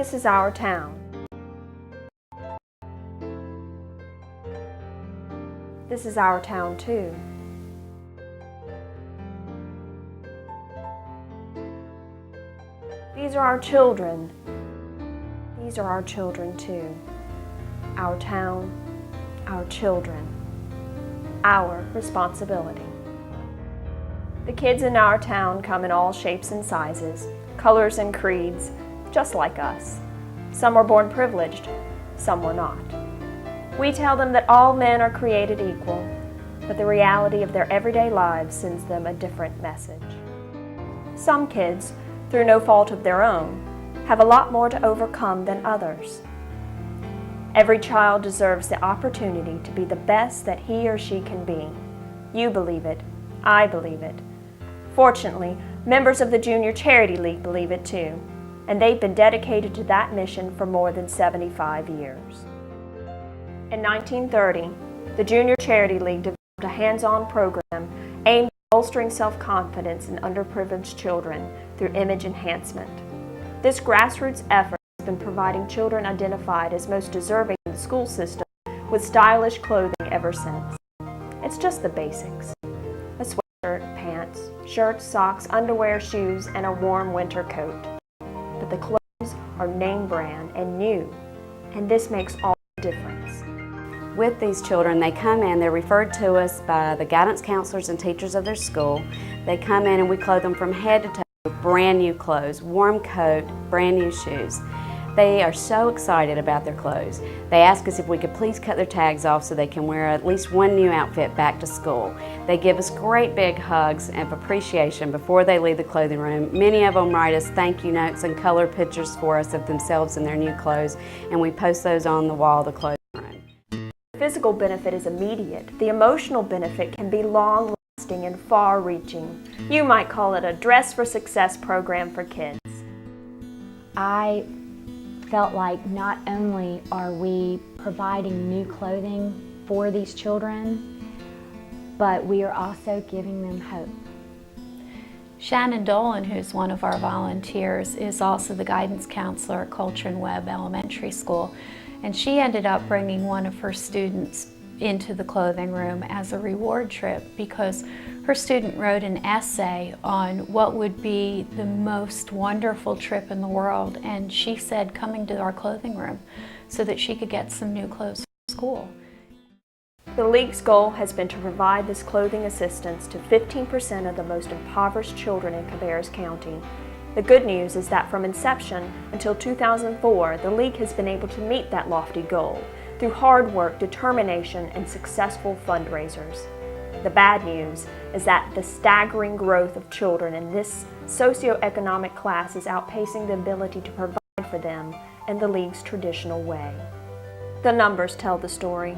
This is our town. This is our town too. These are our children. These are our children too. Our town, our children, our responsibility. The kids in our town come in all shapes and sizes, colors and creeds, just like us. Some were born privileged, some were not. We tell them that all men are created equal, but the reality of their everyday lives sends them a different message. Some kids, through no fault of their own, have a lot more to overcome than others. Every child deserves the opportunity to be the best that he or she can be. You believe it, I believe it. Fortunately, members of the Junior Charity League believe it too, and they've been dedicated to that mission for more than 75 years. In 1930, the Junior Charity League developed a hands-on program aimed at bolstering self-confidence in underprivileged children through image enhancement. This grassroots effort has been providing children identified as most deserving in the school system with stylish clothing ever since. It's just the basics: a sweatshirt, pants, shirts, socks, underwear, shoes, and a warm winter coat. But the clothes are name brand and new, and this makes all the difference. With these children, they come in, they're referred to us by the guidance counselors and teachers of their school. They come in and we clothe them from head to toe with brand new clothes, warm coat, brand new shoes. They are so excited about their clothes. They ask us if we could please cut their tags off so they can wear at least one new outfit back to school. They give us great big hugs of appreciation before they leave the clothing room. Many of them write us thank you notes and color pictures for us of themselves in their new clothes, and we post those on the wall of the clothing room. The physical benefit is immediate. The emotional benefit can be long-lasting and far-reaching. You might call it a Dress for Success program for kids. I felt like not only are we providing new clothing for these children, but we are also giving them hope. Shannon Dolan, who's one of our volunteers, is also the guidance counselor at Coltrane Webb Elementary School, and she ended up bringing one of her students into the clothing room as a reward trip because her student wrote an essay on what would be the most wonderful trip in the world, and she said coming to our clothing room so that she could get some new clothes for school. The League's goal has been to provide this clothing assistance to 15% of the most impoverished children in Cabarrus County. The good news is that from inception until 2004, the League has been able to meet that lofty goal through hard work, determination, and successful fundraisers. The bad news is that the staggering growth of children in this socioeconomic class is outpacing the ability to provide for them in the League's traditional way. The numbers tell the story.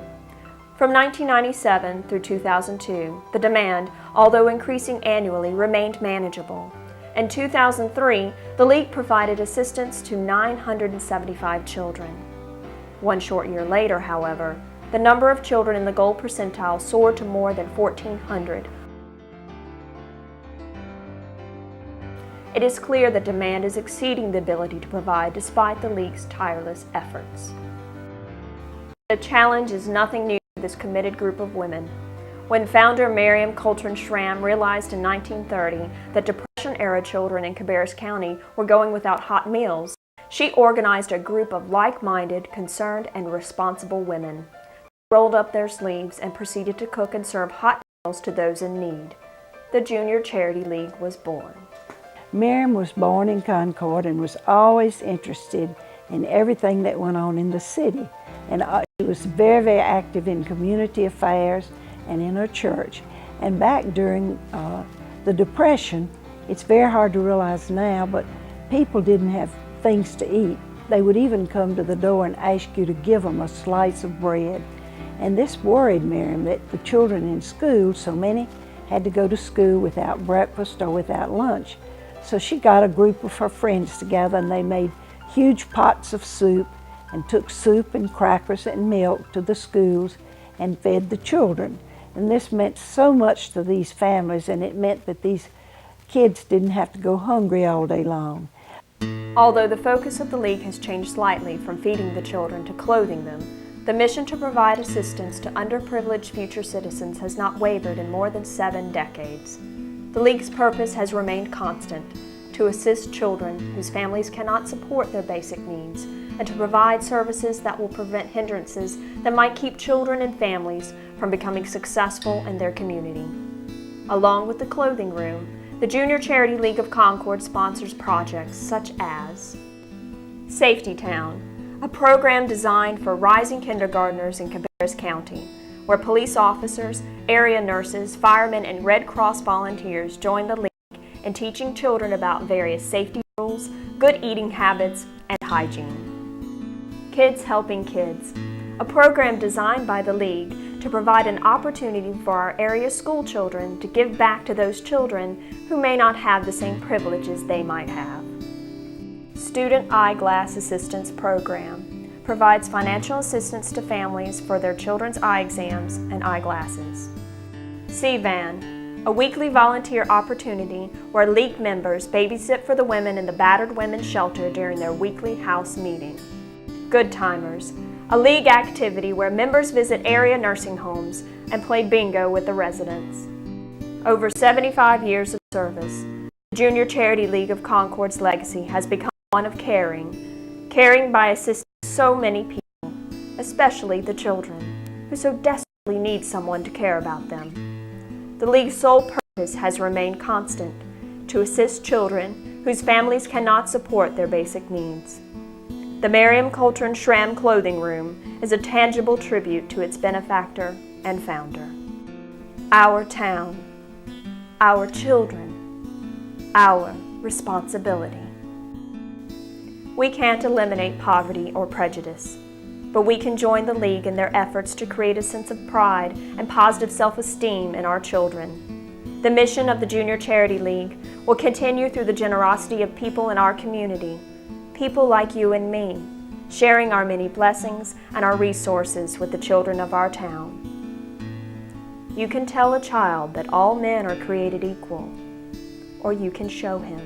From 1997 through 2002, the demand, although increasing annually, remained manageable. In 2003, the League provided assistance to 975 children. One short year later, however, the number of children in the gold percentile soared to more than 1,400. It is clear that demand is exceeding the ability to provide despite the League's tireless efforts. The challenge is nothing new to this committed group of women. When founder Miriam Coltrane Schramm realized in 1930 that Depression-era children in Cabarrus County were going without hot meals, she organized a group of like-minded, concerned, and responsible women. They rolled up their sleeves and proceeded to cook and serve hot meals to those in need. The Junior Charity League was born. Miriam was born in Concord and was always interested in everything that went on in the city. And she was very, very active in community affairs and in her church. And back during the Depression, it's very hard to realize now, but people didn't have things to eat. They would even come to the door and ask you to give them a slice of bread. And this worried Miriam, that the children in school, so many had to go to school without breakfast or without lunch. So she got a group of her friends together and they made huge pots of soup and took soup and crackers and milk to the schools and fed the children. And this meant so much to these families, and it meant that these kids didn't have to go hungry all day long. Although the focus of the League has changed slightly from feeding the children to clothing them, the mission to provide assistance to underprivileged future citizens has not wavered in more than 7 decades. The League's purpose has remained constant: to assist children whose families cannot support their basic needs, and to provide services that will prevent hindrances that might keep children and families from becoming successful in their community. Along with the Clothing Room, the Junior Charity League of Concord sponsors projects such as Safety Town, a program designed for rising kindergartners in Cabarrus County, where police officers, area nurses, firemen, and Red Cross volunteers join the League in teaching children about various safety rules, good eating habits, and hygiene. Kids Helping Kids, a program designed by the League to provide an opportunity for our area school children to give back to those children who may not have the same privileges they might have. Student Eyeglass Assistance Program provides financial assistance to families for their children's eye exams and eyeglasses. C-Van, a weekly volunteer opportunity where League members babysit for the women in the Battered Women's Shelter during their weekly house meeting. Good Timers, a League activity where members visit area nursing homes and play bingo with the residents. Over 75 years of service, the Junior Charity League of Concord's legacy has become one of caring by assisting so many people, especially the children, who so desperately need someone to care about them. The League's sole purpose has remained constant: to assist children whose families cannot support their basic needs. The Miriam Coltrane Schramm Clothing Room is a tangible tribute to its benefactor and founder. Our town, our children, our responsibility. We can't eliminate poverty or prejudice, but we can join the League in their efforts to create a sense of pride and positive self-esteem in our children. The mission of the Junior Charity League will continue through the generosity of people in our community, people like you and me, sharing our many blessings and our resources with the children of our town. You can tell a child that all men are created equal, or you can show him.